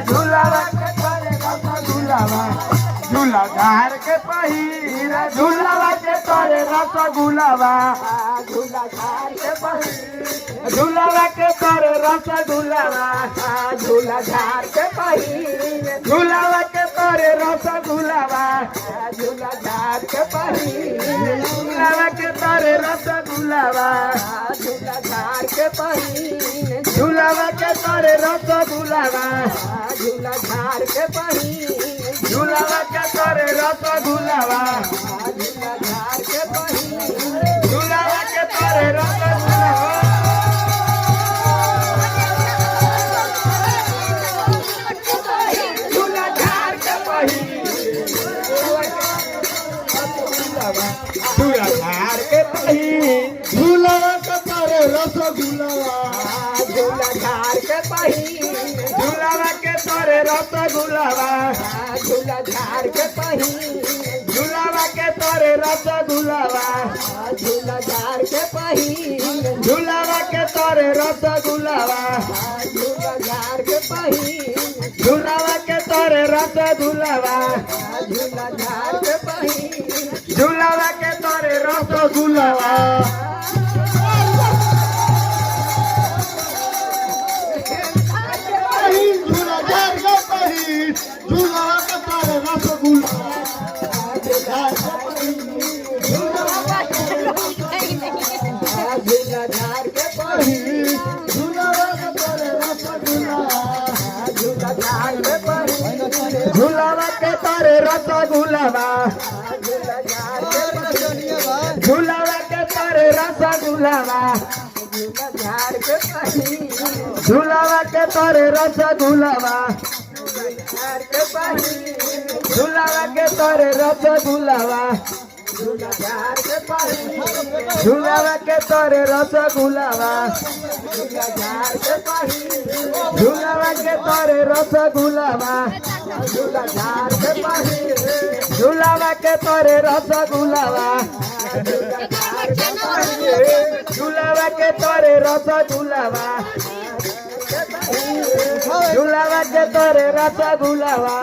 झूलावा के तोरे रसगुल्लावा झूला झार के पहिर झूलावा के तोरे रसगुल्लावा झूला झार के पहिर झूलावा के तोरे रसगुल्लावा झूला झार के पहिर झूलावा के तोरे रसगुल्लावा झूला झार के पहिर झूलावा के तोरे रसगुल्लावा झूला झार के पहिर झूलावा के तोरे रसगुल्लावा झूला झार के पहिर झूलावा के तोरे रसगुल्लावा झूला झार के पहिर झूलावा के तोरे रसगुल्लावा झूला झार के पहिर झूला झार के पहिर झूलावा के तोरे रसगुल्लावा झूला झार के पहिर झूलावा के तोरे रसगुल्लावा झूला झार के पहिर झूलावा के तोरे रसगुल्लावा झूला झार के पहिर झूलावा के तोरे रसगुल्लावा झूला झार के पहिर झूलावा के तोरे रसगुल्लावा झूला झार के पहिर झूलावा के तोरे रसगुल्लावा झूला झार के पहिर झूलावा के तोरे रसगुल्लावा झूला झार के पहिर झूलावा के तोरे रसगुल्लावा झूला झार के पहिर झूलावा के तोरे रसगुल्लावा झूला झार के पहिर झूलावा के तोरे रसगुल्लावा झूला झार के पहिर झूलावा के तोरे रसगुल्लावा झार के पहिर झूलावा के तोरे रसगुल्लावा झूला झार के पहिर झूलावा के तोरे रसगुल्लावा झूला झार के पहिर झूलावा के तोरे रसगुल्लावा झूला झार के पहिर झूलावा के तोरे रसगुल्लावा झूलावा के तोरे रसगुल्लावा झूलावा के तोरे रसगुल्लावा